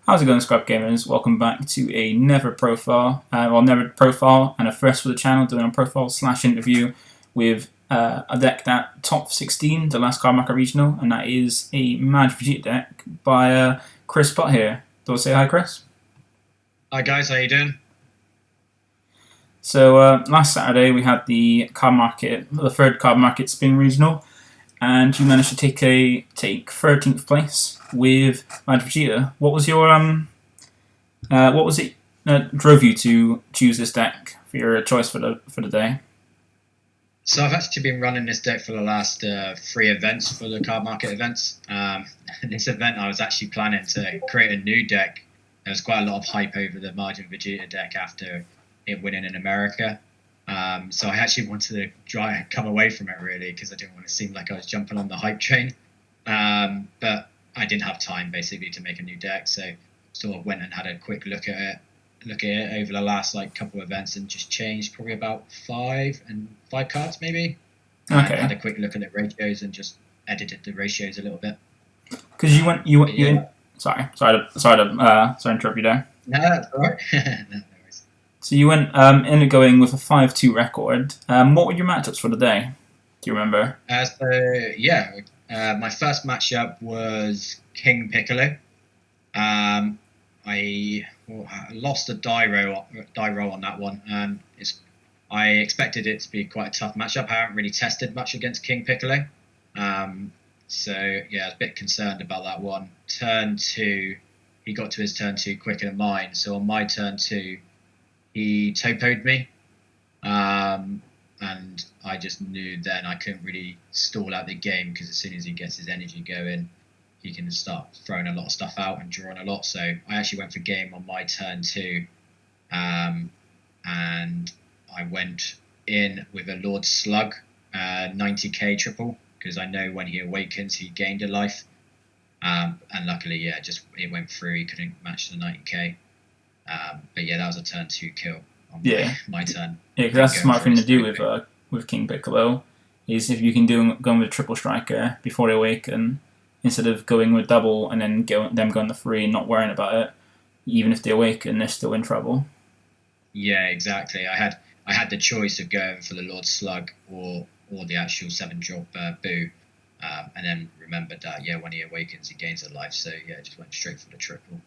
How's it going, Scrap Gamers? Welcome back to a Never profile, and a first for the channel, doing a profile/interview with a deck that top 16, the last card market regional, and that is a Mad Vegeta deck by Chris Putt here. Do I say hi, Chris? Hi guys, how you doing? So last Saturday we had the third card market spin regional, and you managed to take 13th place with Mad Vegeta. What was your what was it that drove you to choose this deck for your choice for the day? So I've actually been running this deck for the last three events for the card market events. This event I was actually planning to create a new deck. There was quite a lot of hype over the Margin Vegeta deck after it winning in America. So I actually wanted to try and come away from it really because I didn't want to seem like I was jumping on the hype train. But I didn't have time basically to make a new deck, so sort of went and had a quick look at it over the last couple of events and just changed probably about five cards maybe, and Okay, had a quick look at the ratios and just edited the ratios a little bit. because Yeah. sorry to interrupt you there. No, that's all right. No worries. So you went ended going with a 5-2 record. What were your matchups for the day? Do you remember? My first matchup was King Piccolo. Um, I lost a die roll on that one. I expected it to be quite a tough matchup. I haven't really tested much against King Piccolo. So yeah, I was a bit concerned about that one. Turn two, he got to his turn two quicker than mine. So on my turn two, he topoed me. And I just knew then I couldn't really stall out the game because as soon as he gets his energy going, he can start throwing a lot of stuff out and drawing a lot. So I actually went for game on my turn two, and I went in with a Lord Slug 90k triple because I know when he awakens he gained a life, and luckily it went through. He couldn't match the 90k, but yeah, that was a turn two kill on Yeah, my turn. yeah, because that's a smart thing to do with King Piccolo. Is if you can going with a triple striker before they awaken, instead of going with double and then them going the free and not worrying about it. Even if they awaken, they're still in trouble. Yeah, exactly. I had the choice of going for the Lord Slug or the actual 7-drop Boo, and then remembered that when he awakens he gains a life. So yeah, just went straight for the triple,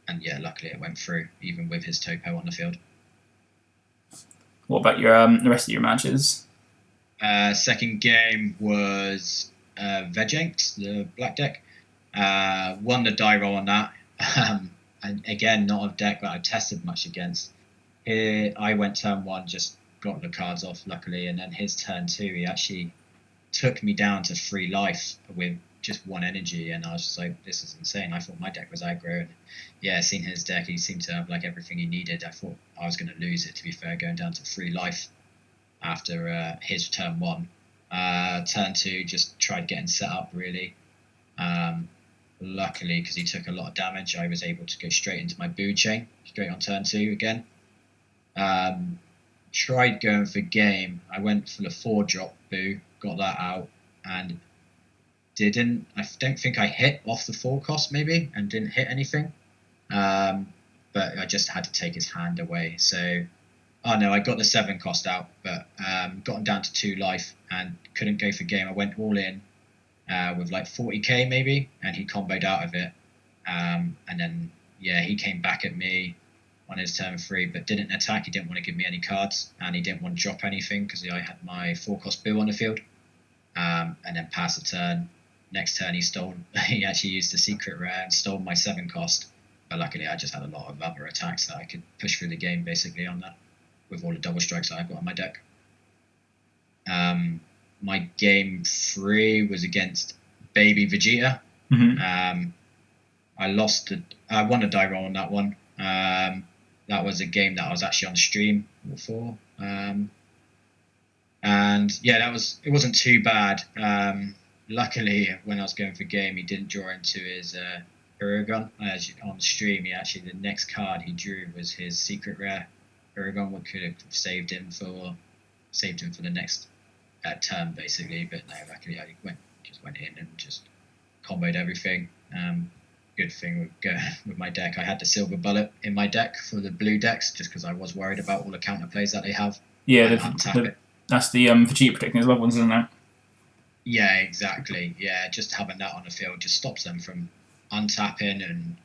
and yeah, luckily it went through even with his topo on the field. What about your the rest of your matches? Second game was Vejanks, the black deck. Won the die roll on that. And again, not a deck that I tested much against. Here, I went turn one, just got the cards off, luckily, and then his turn two, he actually took me down to 3 life with just 1 energy, and I was just like, this is insane. I thought my deck was aggro, and yeah, seeing his deck, he seemed to have everything he needed. I thought I was going to lose it, to be fair, going down to 3 life after his turn one. Turn two, just tried getting set up, really. Luckily, because he took a lot of damage, I was able to go straight into my Boo chain, straight on turn two again. Tried going for game. I went for the 4-drop Boo, got that out, and I don't think I hit off the 4 cost maybe, and didn't hit anything. But I just had to take his hand away. So, I got the 7 cost out, but got him down to 2 life and couldn't go for game. I went all in with 40k maybe, and he comboed out of it. And then he came back at me on his turn 3, but didn't attack. He didn't want to give me any cards, and he didn't want to drop anything because I had my 4-cost Boo on the field. And then passed the turn. Next turn he actually used the secret rare and stole my 7 cost. But luckily I just had a lot of other attacks that I could push through the game basically on that, with all the double strikes that I've got on my deck. My game 3 was against Baby Vegeta. Mm-hmm. I won a die roll on that one. That was a game that I was actually on stream before. And yeah, it wasn't too bad. Luckily, when I was going for game, he didn't draw into his Uragon. On the stream, the next card he drew was his secret rare Uragon, what could have saved him for the next turn, basically. But no, luckily I went in and just comboed everything. good thing with my deck. I had the Silver Bullet in my deck for the blue decks, just because I was worried about all the counter plays that they have. Yeah, And untap it. that's the Vegeta protecting his loved ones, isn't it? Yeah, exactly. Yeah, just having that on the field just stops them from untapping, and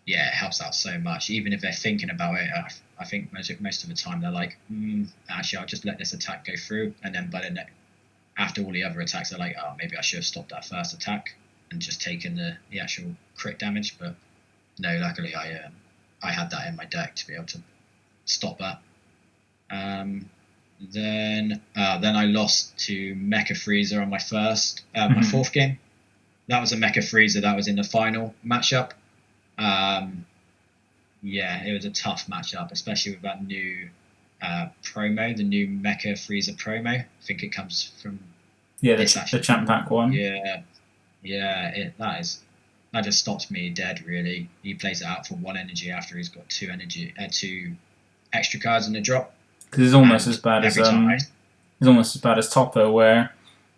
yeah, it helps out so much. Even if they're thinking about it, I think most of the time they're like, actually, I'll just let this attack go through, and then after all the other attacks, they're like, oh, maybe I should have stopped that first attack and just taken the actual crit damage. But no, luckily I had that in my deck to be able to stop that. Then I lost to Mecha Frieza on my my fourth game. That was a Mecha Frieza that was in the final matchup. Yeah, it was a tough matchup, especially with that new promo, the new Mecha Frieza promo. I think it comes from the Champ Pack one. Yeah, that just stopped me dead. Really, he plays it out for 1 energy after he's got 2 extra cards in the drop. Because it's almost as bad as Toppo, where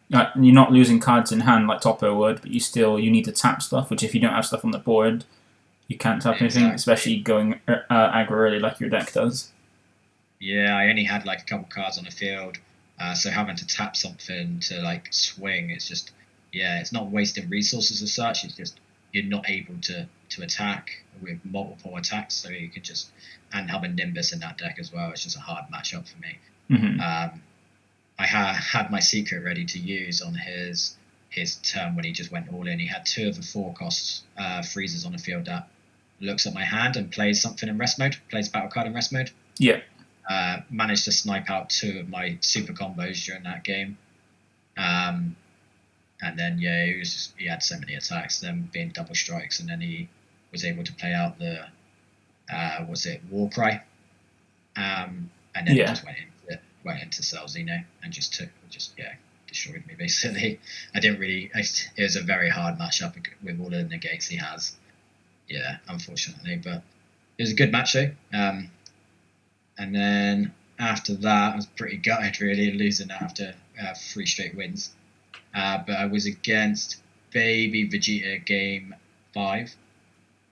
you're not losing cards in hand like Toppo would, but you need to tap stuff. Which if you don't have stuff on the board, you can't tap anything, especially going aggro early like your deck does. Yeah, I only had like a couple cards on the field, so having to tap something to like swing, it's not wasting resources as such. It's just you're not able to attack with multiple attacks, so you can just and have a Nimbus in that deck as well. It's just a hard matchup for me. I had my secret ready to use on his turn when he just went all in. He had 2 of the 4 costs freezers on the field that looks at my hand and plays something in rest mode, plays battle card in rest mode. Yeah. Managed to snipe out 2 of my super combos during that game. And then he had so many attacks, them being double strikes, and then he was able to play out the Warcry, and then he just went into Cell Xeno and just destroyed me basically. It was a very hard matchup with all of the negates he has. Yeah, unfortunately, but it was a good match though. And then after that, I was pretty gutted really, losing after 3 straight wins. But I was against Baby Vegeta game 5.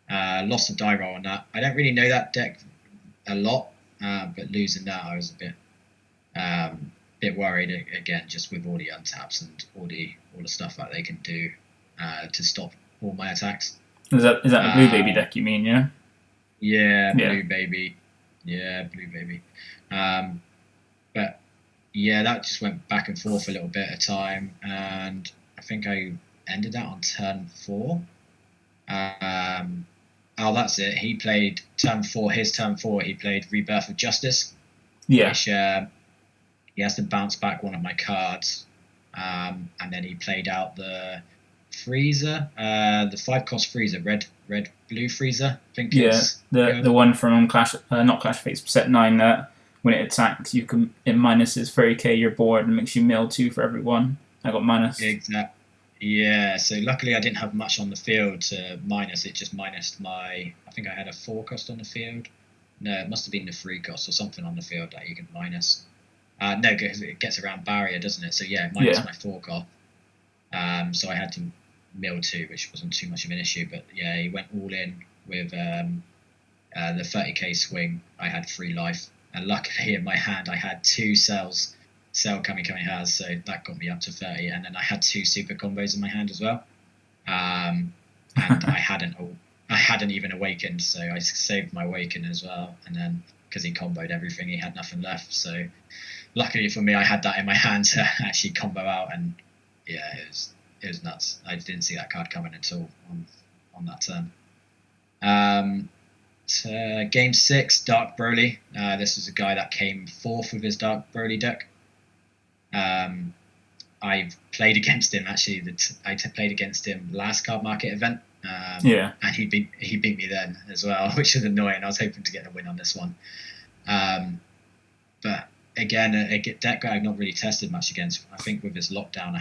Lost a die roll on that. I don't really know that deck a lot, but losing that, I was a bit worried again, just with all the untaps and all the stuff that they can do to stop all my attacks. Is that the Blue Baby deck you mean? Yeah. Yeah, Blue Baby. Yeah, Blue Baby. But yeah, that just went back and forth a little bit at a time, and I think I ended that on turn 4. That's it. He played turn 4. His turn 4, he played Rebirth of Justice. Yeah. Which he has to bounce back one of my cards, and then he played out the Frieza, the 5-cost Frieza, red blue Frieza. I think. Yeah, the one from not Clash of Fates, set 9 that. When it attacks, it minuses 30k your board and makes you mill 2 for every one. I got minus. Exactly. Yeah, so luckily I didn't have much on the field to minus. It just minused I think I had a 4-cost on the field. No, it must have been the 3-cost or something on the field that you can minus. No, because it gets around barrier, doesn't it? So yeah, minus my 4-cost. So I had to mill 2, which wasn't too much of an issue. But yeah, he went all in with the 30k swing. I had 3 life. And luckily in my hand, I had 2 Cell Kamehamehas, so that got me up to 30. And then I had 2 super combos in my hand as well. And I hadn't even awakened, so I saved my awaken as well. And then because he comboed everything, he had nothing left. So luckily for me, I had that in my hand to actually combo out. And yeah, it was nuts. I didn't see that card coming at all on that turn. Game 6, Dark Broly. This was a guy that came 4th with his Dark Broly deck. I've played against him actually. I played against him last card market event. And he beat me then as well, which is annoying. I was hoping to get a win on this one. But again, a deck I've not really tested much against. I think with this lockdown,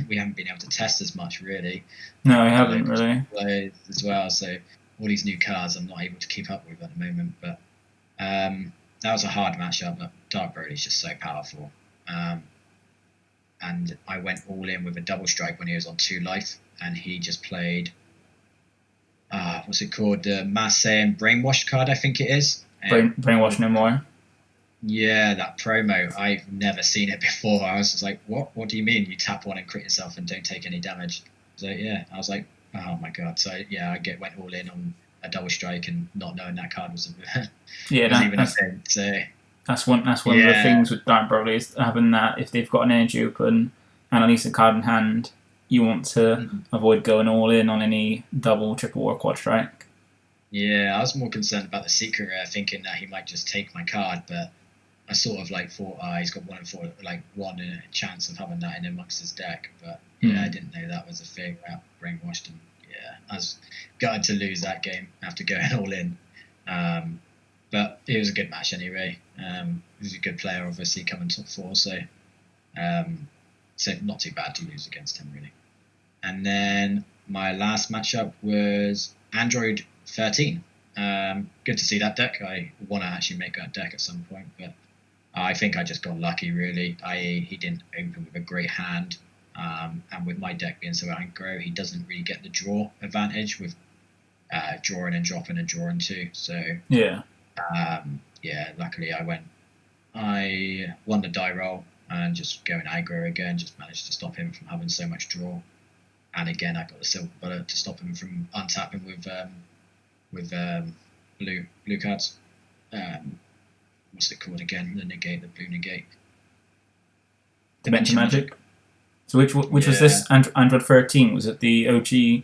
we haven't been able to test as much really. No, I haven't really. As well, so all these new cards I'm not able to keep up with at the moment. But that was a hard matchup. But Dark Broly is just so powerful. And I went all in with a double strike when he was on 2 life, and he just played. what's it called? The Marseille Brainwashed card, I think it is. Brainwash no more. Yeah, that promo. I've never seen it before. I was just like, what? What do you mean? You tap one and crit yourself and don't take any damage? So yeah, I was like, oh my god. So yeah, went all in on a double strike and not knowing that card was even a thing. So that's one of the things with Dark Broly is having that. If they've got an energy open and at least a card in hand, you want to avoid going all in on any double, triple, or quad strike. Yeah, I was more concerned about the secret rare, thinking that he might just take my card, but I sort of like thought, he's got 1 in 4, like 1 in a chance of having that in amongst his deck. But yeah, I didn't know that was a thing. Brainwashed, and yeah, I was gutted to lose that game after going all in. But it was a good match anyway. He was a good player, obviously coming top 4, so not too bad to lose against him really. And then my last matchup was Android 13. Good to see that deck. I want to actually make that deck at some point, but I think I just got lucky really. He didn't open with a great hand, and with my deck being so aggro, he doesn't really get the draw advantage with drawing and dropping and drawing too. So luckily I won the die roll and just going aggro again, just managed to stop him from having so much draw. And again, I got the silver bullet to stop him from untapping with blue cards. What's it called again? The blue negate. Dimension Magic. So which was this? Android 13? Was it the OG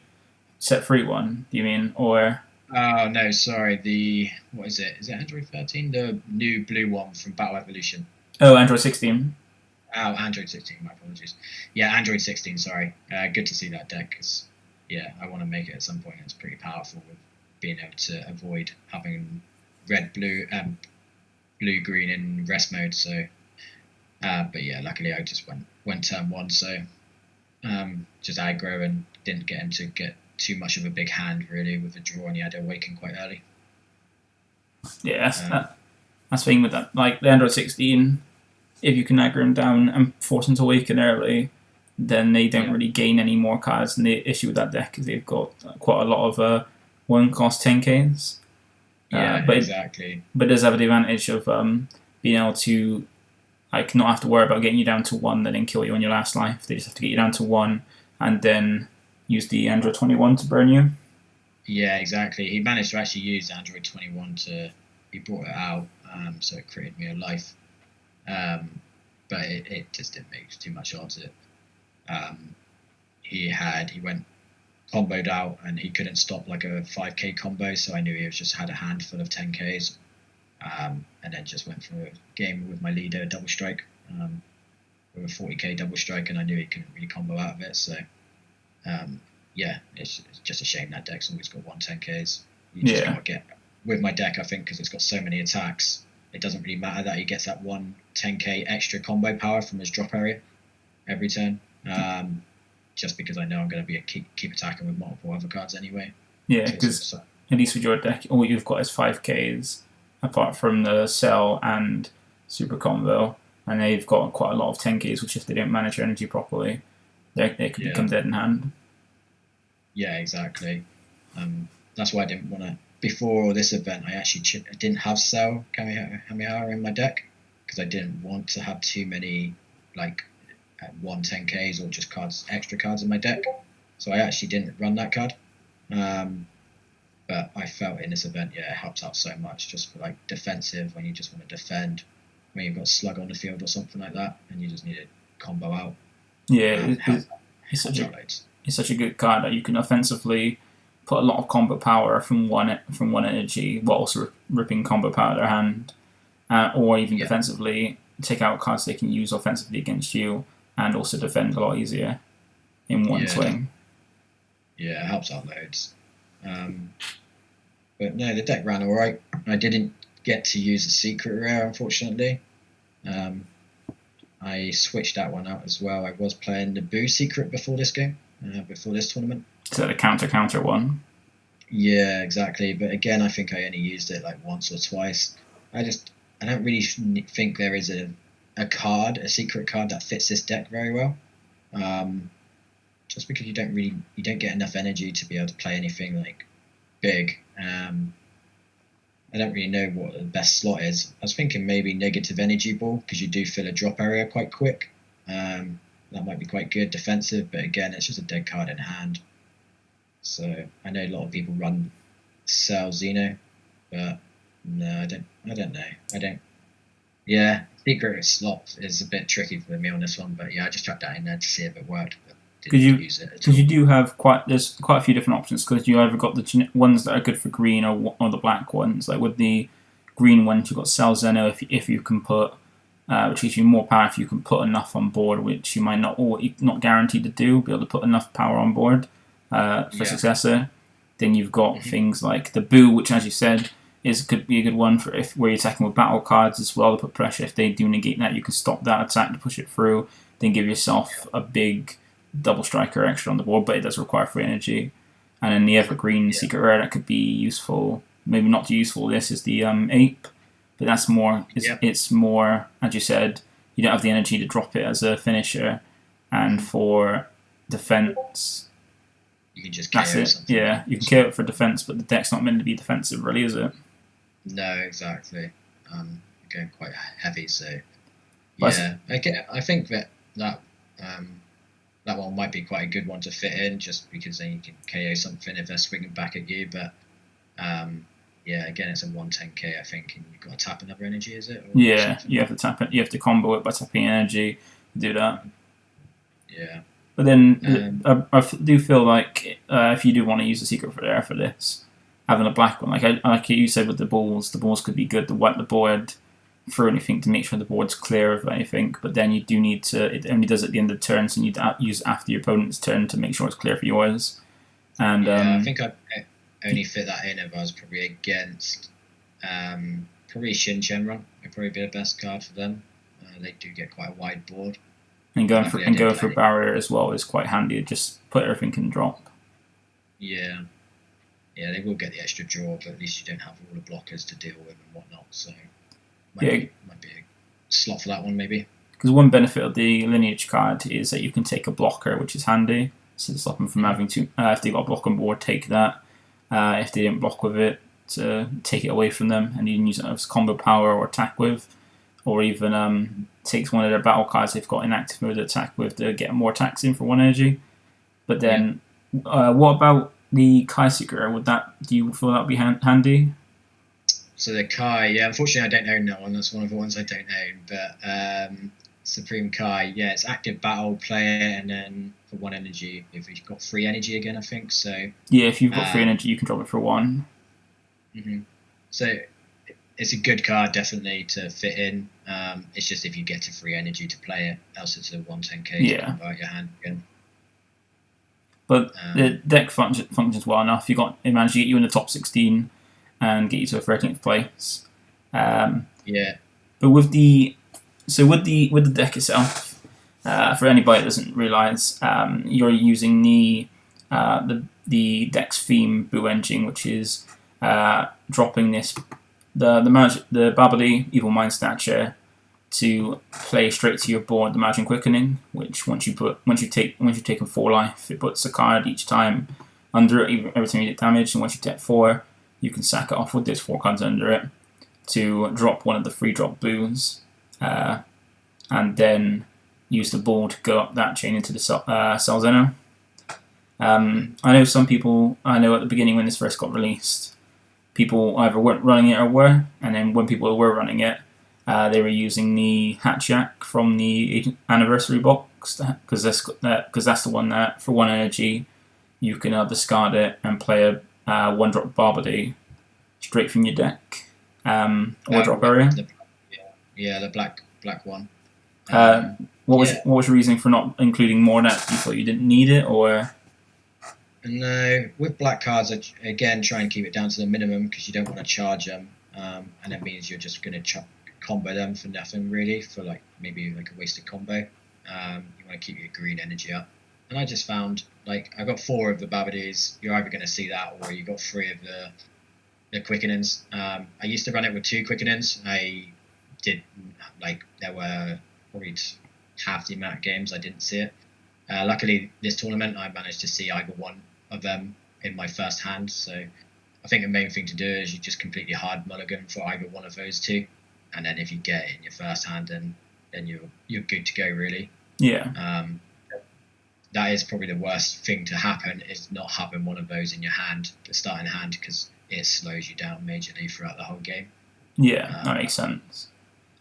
set free one? Do you mean, or? Oh no, sorry. What is it? Is it Android 13? The new blue one from Battle Evolution. Oh, Android 16. Oh, Android 16. My apologies. Yeah, Android 16. Sorry. Good to see that deck, because I want to make it at some point. It's pretty powerful with being able to avoid having red, blue, green in rest mode. So, but yeah, luckily I just went turn 1. So, just aggro and didn't get him to get too much of a big hand really with the draw, and he had to awaken quite early. Yeah, that's the thing with that. Like the Android 16. If you can aggro him down and force him to awaken early, then they don't really gain any more cards. And the issue with that deck is they've got quite a lot of 1-cost 10Ks. Exactly. But it does have the advantage of being able to not have to worry about getting you down to 1 and then kill you on your last life. They just have to get you down to 1 and then use the Android 21 to burn you. Yeah, exactly. He managed to actually use Android 21 he brought it out, so it created me a life. But it just didn't make too much odds. He went comboed out and he couldn't stop like a 5k combo, so I knew he just had a handful of 10ks, and then just went for a game with my leader double strike, with a 40k double strike, and I knew he couldn't really combo out of it. So it's just a shame that deck's always got 10Ks. You just can't get with my deck, I think, because it's got so many attacks. It doesn't really matter that he gets that 10k extra combo power from his drop area every turn. Just because I know I'm going to be keep attacking with multiple other cards anyway. Yeah, because at least with your deck, all you've got is 5Ks, apart from the Cell and Super Combo, and they've got quite a lot of 10Ks, which if they don't manage your energy properly, they could become dead in hand. Yeah, exactly. That's why I didn't want to. Before this event, I actually didn't have Cell Kamehara in my deck, because I didn't want to have too many 10Ks or just extra cards in my deck. So I actually didn't run that card. But I felt in this event, it helps out so much, just for defensive, when you just want to defend, when you've got Slug on the field or something like that, and you just need to combo out. Yeah, it's such a good card that you can offensively put a lot of combo power from one energy, while also ripping combo power out of their hand, or even defensively take out cards they can use offensively against you, and also defend a lot easier in one swing. Yeah, it helps out loads. But no, the deck ran alright. I didn't get to use the secret rare, unfortunately. I switched that one out as well. I was playing the Boo secret before this game, before this tournament. Is that a counter one? Yeah, exactly. But again, I think I only used it once or twice. I don't really think there is a secret card that fits this deck very well. Just because you don't get enough energy to be able to play anything big. I don't really know what the best slot is. I was thinking maybe negative energy ball because you do fill a drop area quite quick. That might be quite good defensive, but again, it's just a dead card in hand. So I know a lot of people run Cell Xeno, but no, I don't know. I don't. Yeah, secret slot is a bit tricky for me on this one, but yeah, I just chucked that in there to see if it worked, but didn't use it at all. Because you do have there's quite a few different options. Because you either got the ones that are good for green or the black ones. Like with the green ones, you've got Cell Zeno if you can put, which gives you more power if you can put enough on board, which you might not guaranteed to do. Be able to put enough power on board for successor. Then you've got things like the Boo, which, as you said, could be a good one for where you're attacking with battle cards as well to put pressure. If they do negate that, you can stop that attack to push it through. Then give yourself a big double striker extra on the board, but it does require free energy. And then the evergreen secret rare that could be useful, maybe not too useful. This is the Ape, but that's more. It's more, as you said, you don't have the energy to drop it as a finisher, and for defense. You can just KO something. Yeah, you can KO it for defense, but the deck's not meant to be defensive, really, is it? No, exactly. Going quite heavy, so yeah. I think that one might be quite a good one to fit in, just because then you can KO something if they're swinging back at you. But yeah, again, it's a 110k, I think, and you've got to tap another energy, is it? Yeah, you have to tap it. You have to combo it by tapping energy to do that. Yeah. But then I do feel like if you do want to use a secret rare for this, having a black one, like you said with the balls could be good to wipe the board for anything to make sure the board's clear of anything. But then you do need to. It only does at the end of the turn, so you need to use it after your opponent's turn to make sure it's clear for yours. And I think I only fit that in if I was probably against probably Shin Shenron. Would probably be the best card for them. They do get quite a wide board. And going for barrier as well is quite handy. Just put everything in drop. Yeah, they will get the extra draw, but at least you don't have all the blockers to deal with and whatnot. So might be a slot for that one maybe. Because one benefit of the lineage card is that you can take a blocker, which is handy. So to stop them from having to, if they got a block on board, take that. If they didn't block with it, to take it away from them, and you can use it as combo power or attack with. Or even takes one of their battle cards they've got in active mode to attack with to get more attacks in for 1 energy. But then, what about the Kai Secret? Do you feel that would be handy? So the Kai, unfortunately I don't own that one. That's one of the ones I don't own. But Supreme Kai, it's active battle, play it, and then for 1 energy, if you've got free energy again, I think. So yeah, if you've got free energy, you can drop it for 1. Mm-hmm. So it's a good card, definitely, to fit in. It's just if you get to free energy to play it, else it's a 110k to convert your hand again. But the deck functions well enough. It managed to get you in the top 16 and get you to a 13th place. But with the deck itself, for anybody that doesn't realise, you're using the deck's theme Boo engine, which is dropping this. The Babidi Evil Mind Snatcher to play straight to your board. The Magic Quickening, which once you've taken 4 life, it puts a card each time under it. Every time you get damaged, and once you take 4, you can sack it off with those 4 cards under it to drop one of the free drop Boos, and then use the ball to go up that chain into the Cell Zeno. I know some people. I know at the beginning when this first got released, people either weren't running it or were, and then when people were running it, they were using the Hatchyak from the anniversary box, because that's the one that for 1 energy you can discard it and play a 1-drop Babidi straight from your deck, or drop area. The black one. What was your reasoning for not including more that? You thought you didn't need it, or? No, with black cards, again, try and keep it down to the minimum because you don't want to charge them, and that means you're just going to combo them for nothing really, for maybe a wasted combo. You want to keep your green energy up, and I just found I got 4 of the Babidis. You're either going to see that, or you got 3 of the Quickenings. I used to run it with 2 Quickenings. I did there were probably half the amount of games I didn't see it. Luckily, this tournament I managed to see either one of them in my first hand, so I think the main thing to do is you just completely hard mulligan for either one of those two, and then if you get it in your first hand, then you're good to go really. Yeah. That is probably the worst thing to happen, is not having one of those in your hand, the starting hand, because it slows you down majorly throughout the whole game. Yeah, that makes sense.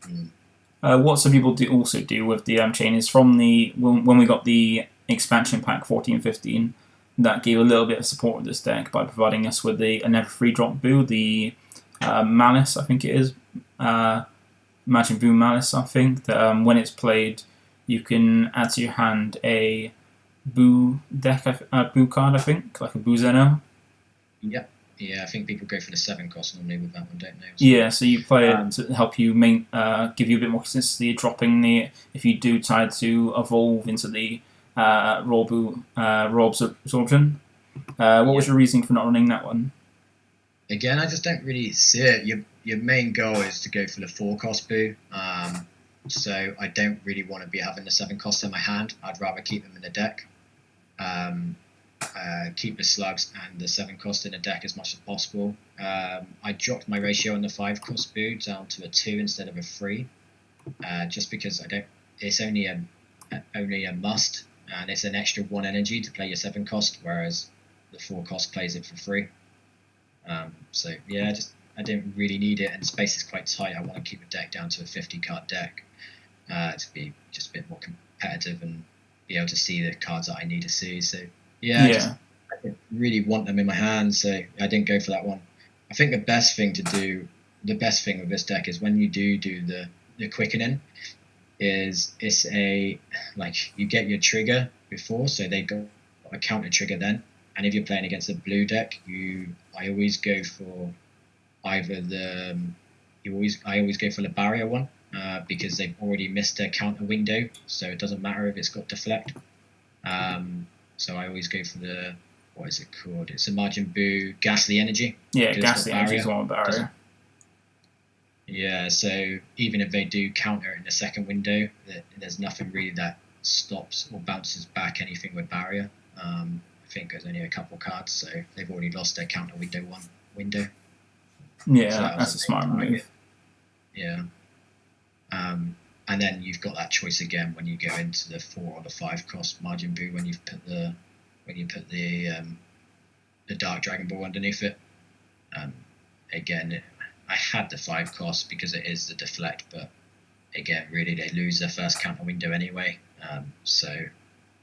Mm. What some people also do with the chain is from when we got the expansion pack 14-15, that gave a little bit of support with this deck by providing us with a never free drop Boo, the Malice, I think it is. Imagine Boo Malice, I think. That when it's played, you can add to your hand a Boo deck, Boo card, I think, like a Boo Zeno. Yep. Yeah, I think people go for the 7 cost normally with that one, don't they? Yeah, so you play it to help you give you a bit more consistency, dropping if you do try to evolve into the raw absorption. What was your reasoning for not running that one? Again, I just don't really see it. Your main goal is to go for the 4 cost Boo. So I don't really want to be having the 7 cost in my hand. I'd rather keep them in the deck. Keep the slugs and the 7 cost in the deck as much as possible. I dropped my ratio on the 5 cost Boo down to a 2 instead of a 3, just because it's only a must, and it's an extra 1 energy to play your 7 cost, whereas the 4 cost plays it for free. So yeah, I don't really need it, and space is quite tight. I want to keep the deck down to a 50 card deck to be just a bit more competitive and be able to see the cards that I need to see. So I didn't really want them in my hand, so I didn't go for that one. I think the best thing with this deck is when you do the quickening, is it's you get your trigger before, so they got a counter trigger then. And if you're playing against a blue deck, I always go for either I always go for the barrier one, because they've already missed their counter window, so it doesn't matter if it's got deflect. So I always go for what is it called? It's a Margin Boo Ghastly Energy. Yeah, Ghastly Energy is one barrier. Yeah, so even if they do counter it in the second window, there's nothing really that stops or bounces back anything with barrier. I think there's only a couple cards, so they've already lost their counter window. Yeah, so that's a smart move. Yeah. And then you've got that choice again when you go into the 4 or the 5 cost Margin Boo when you put the Dark Dragon Ball underneath it. Again, I had the 5 cost because it is the deflect, but again, really they lose their first counter window anyway. So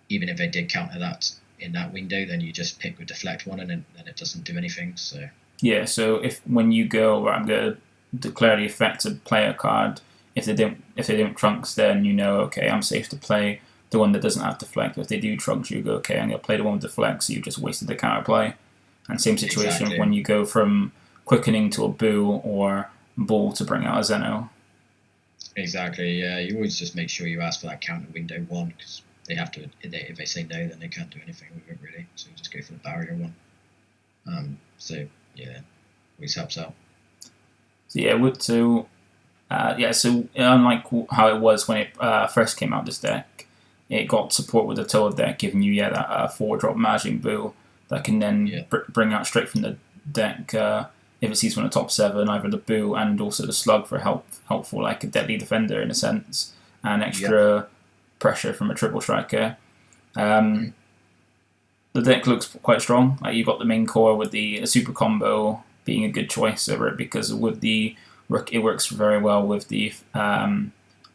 even if they did counter that in that window, then you just pick the deflect one, and then it doesn't do anything. So yeah, so when you go, I'm going to declare the affected player card. If they don't trunks, then you know, okay, I'm safe to play the one that doesn't have deflect. If they do trunks, you go, okay, I'm going to play the one with deflect, so you just wasted the counter play. And same situation when you go from quickening to a Boo or Ball to bring out a Zeno. Exactly, yeah. You always just make sure you ask for that counter window one, because they have to. If they say no, then they can't do anything with it really. So you just go for the barrier one. So yeah, always helps out. So unlike how it was when it first came out, this deck, it got support with the Toa deck, giving you that 4-drop Majin Buu that can then bring out straight from the deck if it sees from the top 7, either the Buu and also the Slug for helpful, like a deadly defender in a sense, and extra pressure from a triple striker. The deck looks quite strong. Like, you've got the main core with the super combo being a good choice over it, because with the it works very well with the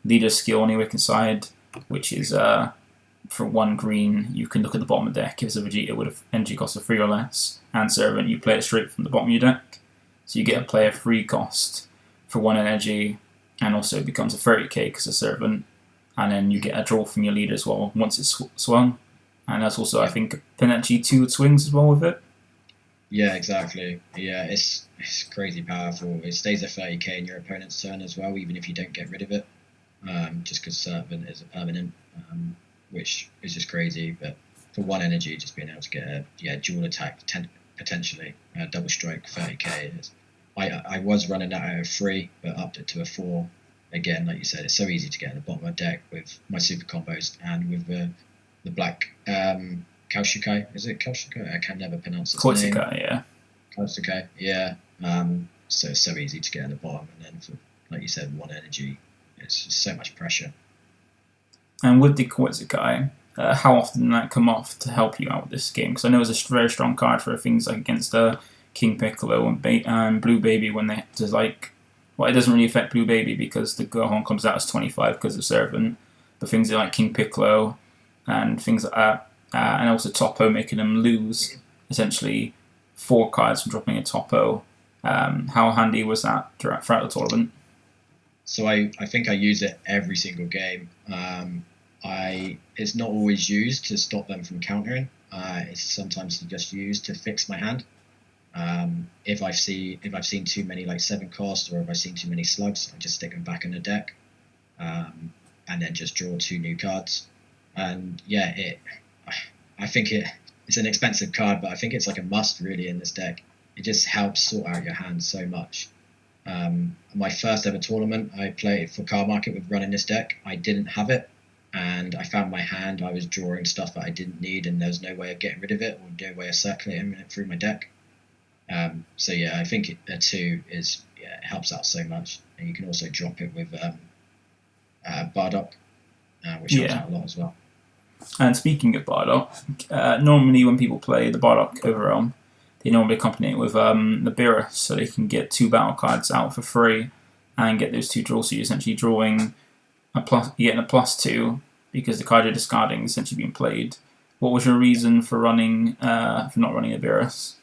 leader skill on the Awakened side, which is for 1 green, you can look at the bottom of the deck. If it's a Vegeta with an energy cost of 3 or less, and Servant, you play it straight from the bottom of your deck. So you get a player free cost for 1 energy, and also it becomes a 30k because of Servant, and then you get a draw from your leader as well once it's swung. And that's also, I think, potentially 2 swings as well with it. Yeah, exactly. Yeah, it's crazy powerful. It stays at 30k in your opponent's turn as well, even if you don't get rid of it. Just because Servant is a permanent, which is just crazy. But for 1 energy, just being able to get a dual attack, potentially double strike 30k. I was running that out of 3, but upped it to a 4. Again, like you said, it's so easy to get in the bottom of the deck with my super combos and with the black Kaushikai. Is it Kaushikai? I can never pronounce its name. Yeah. That's okay. Yeah. So it's so easy to get in the bottom, and then for, like you said, one energy, it's just so much pressure. And with the Koetsukai, how often did that come off to help you out with this game? Because I know it's a very strong card for things like against King Piccolo and Blue Baby when they just like. Well, it doesn't really affect Blue Baby because the Gohan comes out as 25 because of Servant. But things like King Piccolo and things like that, and also Toppo making them lose essentially 4 cards from dropping a Toppo. How handy was that throughout the tournament? So I think I use it every single game. It's not always used to stop them from countering. It's sometimes just used to fix my hand. If I've seen too many like 7 cost, or if I've seen too many slugs, I just stick them back in the deck, and then just draw 2 new cards. And yeah, I think it's an expensive card, but I think it's like a must really in this deck. It just helps sort out your hand so much. My first ever tournament, I played for Card Market with running this deck. I didn't have it, and I found my hand. I was drawing stuff that I didn't need, and there was no way of getting rid of it or no way of circulating it through my deck. So yeah, I think a 2 is it helps out so much, and you can also drop it with Bardock, which helps out a lot as well. And speaking of Bardock, normally when people play the Bardock Overrealm, they normally accompany it with the Beerus, so they can get 2 battle cards out for free and get those 2 draws. So you're essentially drawing you're getting a +2 because the card you're discarding is essentially being played. What was your reason for not running a Beerus?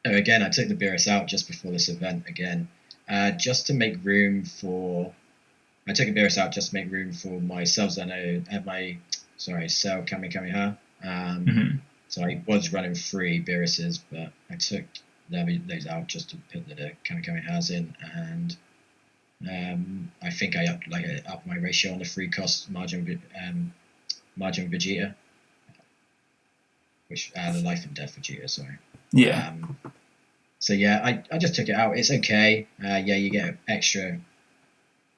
Oh, again, I took the Beerus out just before this event again, just to make room for. I took the Beerus out just to make room for my Cell Kamehameha. So I was running 3 Beeruses, but I took those out just to put the Kamehamehas in, and I think I upped my ratio on the 3-cost margin Vegeta, which the Life and Death Vegeta, sorry. Yeah. So yeah, I just took it out. It's okay. Yeah, you get extra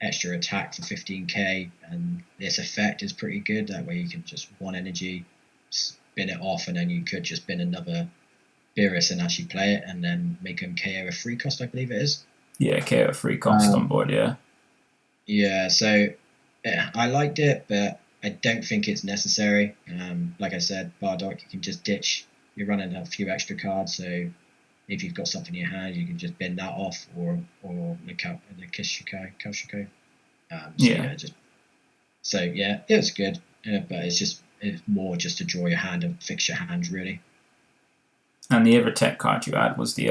attack for 15k, and this effect is pretty good. That way you can just 1 energy, spin it off, and then you could just bin another Beerus and actually play it, and then make him KO a 3-cost, I believe it is. Yeah, KO a 3-cost on board, yeah. Yeah, so yeah, I liked it, but I don't think it's necessary. Like I said, Bardock, you can just ditch. You're running a few extra cards, so if you've got something in your hand, you can just bin that off, or the Kaushikai. So yeah, it was good, but it's more just to draw your hand and fix your hand really. And the other tech card you had was the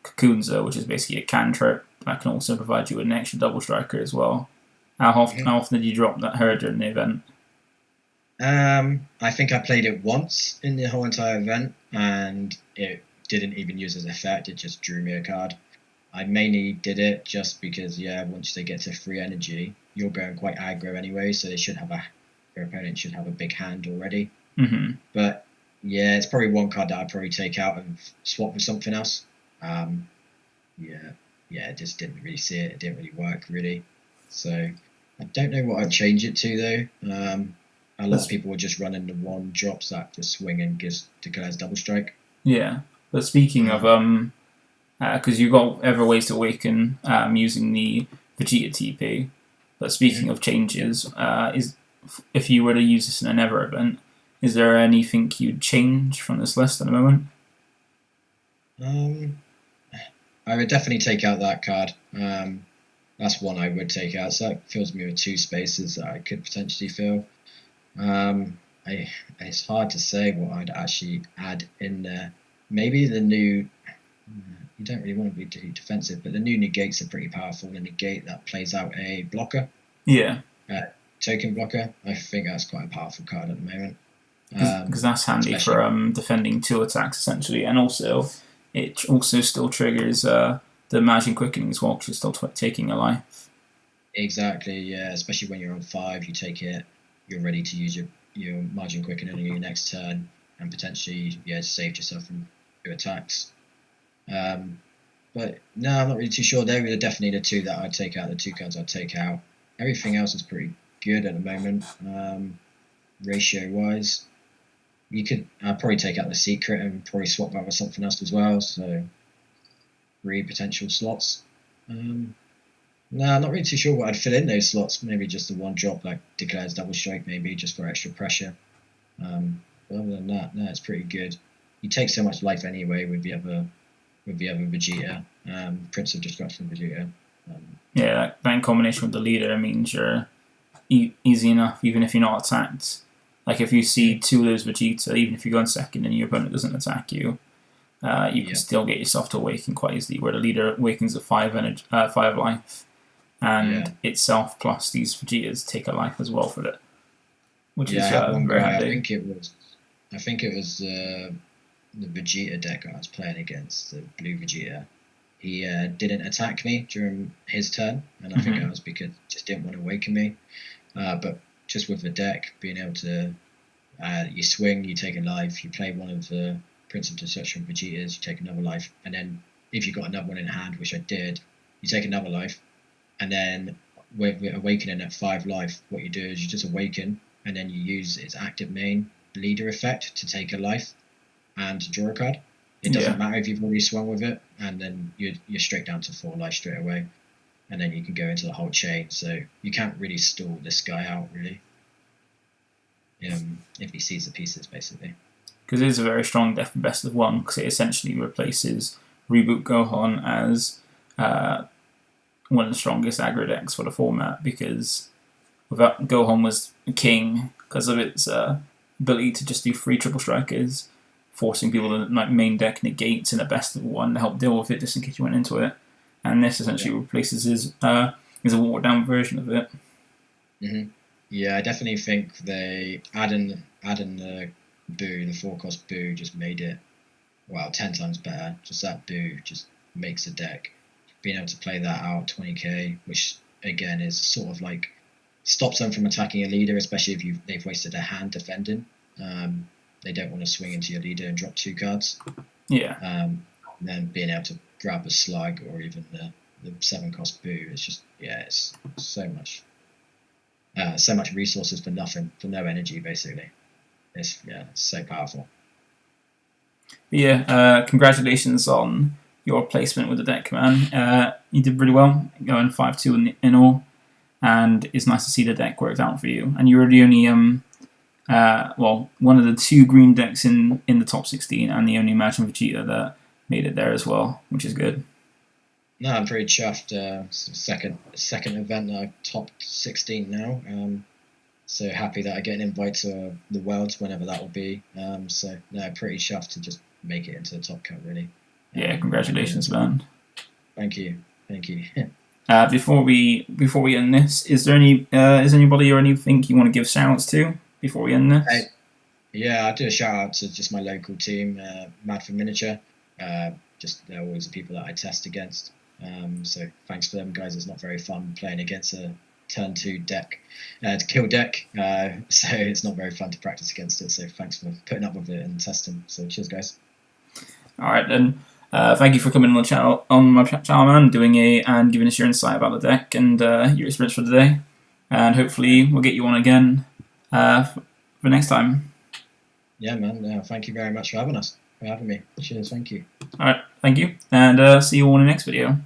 Kakunza, which is basically a cantrip that can also provide you with an extra double striker as well. How often did you drop her during the event? I think I played it once in the whole entire event, and it didn't even use as effect. It just drew me a card. I mainly did it just because, yeah, once they get to 3 energy, you're going quite aggro anyway, so your opponent should have a big hand already. Mm-hmm. But yeah, it's probably one card that I'd probably take out and swap with something else. I just didn't really see it. It didn't really work really. So I don't know what I'd change it to though. A lot of people were just running the 1 drops that just swing and declares double strike. Yeah, but speaking of because you got Everways to Awaken using the Vegeta TP. But speaking of changes, if you were to use this in an Ever event, is there anything you'd change from this list at the moment? I would definitely take out that card. That's one I would take out. So that fills me with 2 spaces that I could potentially fill. It's hard to say what I'd actually add in there. Maybe the new. You don't really want to be too defensive, but the new negates are pretty powerful. The negate that plays out a blocker. Yeah. Token blocker. I think that's quite a powerful card at the moment. Because that's handy for defending 2 attacks essentially, and also it also still triggers the Margin Quickening as well, because you're still taking a life. Exactly, yeah. Especially when you're on 5, you take it. You're ready to use your Margin Quickening on your next turn, and potentially save yourself from 2 attacks. But no, I'm not really too sure. They were definitely the 2 that I'd take out. The 2 cards I'd take out. Everything else is pretty good at the moment, ratio wise. I'd probably take out the Secret and probably swap that with something else as well. So 3 potential slots. No, not really too sure what I'd fill in those slots. Maybe just the 1 drop, like Declare's Double Strike, maybe just for extra pressure. But other than that, no, it's pretty good. You take so much life anyway with the other Vegeta, Prince of Destruction Vegeta. Yeah, that in combination with the leader means you're easy enough, even if you're not attacked. Like if you see 2 of those Vegeta, even if you go in second and your opponent doesn't attack you, you can still get yourself to awaken quite easily. Where the leader awakens at 5 life, and itself plus these Vegetas take a life as well for it, which is I had one very guy. handy. I think it was the Vegeta deck I was playing against, the blue Vegeta. He didn't attack me during his turn, and I think that was because he just didn't want to awaken me. But just with the deck, being able to, you swing, you take a life, you play one of the Prince of Destruction Vegetas, you take another life, and then if you've got another one in hand, which I did, you take another life, and then with awakening at 5 life, what you do is you just awaken, and then you use its active main leader effect to take a life and to draw a card. It doesn't matter if you've already swung with it, and then you're straight down to 4 life straight away, and then you can go into the whole chain. So you can't really stall this guy out, really, if he sees the pieces, basically. Because it is a very strong deck for best of 1, because it essentially replaces Reboot Gohan as one of the strongest aggro decks for the format, because without Gohan was king because of its ability to just do 3 triple strikers, forcing people to like main deck negates in a best of 1 to help deal with it just in case you went into it. And this essentially replaces his a watered down version of it. Yeah, I definitely think they adding the Boo, the 4-cost Boo, just made it 10 times better. Just that Boo just makes a deck. Being able to play that out 20k, which again is sort of like stops them from attacking a leader, especially if they've wasted a hand defending. They don't want to swing into your leader and drop 2 cards. Then being able to grab a Slug or even the 7-cost Boo, it's just it's so much resources for nothing, for no energy, basically. It's so powerful. Congratulations on your placement with the deck, man. You did really well, going 5-2 in all, and it's nice to see the deck worked out for you. And you were the only one of the 2 green decks in the top 16, and the only Imagine Vegeta that made it there as well, which is good. No, I'm pretty chuffed. Second event that I've topped 16 now. So happy that I get an invite to the Worlds whenever that will be. Pretty chuffed to just make it into the top cut, really. Congratulations, man. Thank you. Before we end this, is there anybody or anything you want to give shout outs to before we end this? I'll do a shout out to just my local team, Mad for Miniature. They're always the people that I test against. So thanks for them, guys. It's not very fun playing against a turn 2 deck, to kill deck. So it's not very fun to practice against it. So thanks for putting up with it and testing. So cheers, guys. All right then. Thank you for coming on my channel, man, and giving us your insight about the deck and your experience for today. And hopefully we'll get you on again for next time. Yeah, man. Thank you very much for having me. Cheers. Thank you. All right. Thank you, and see you all in the next video.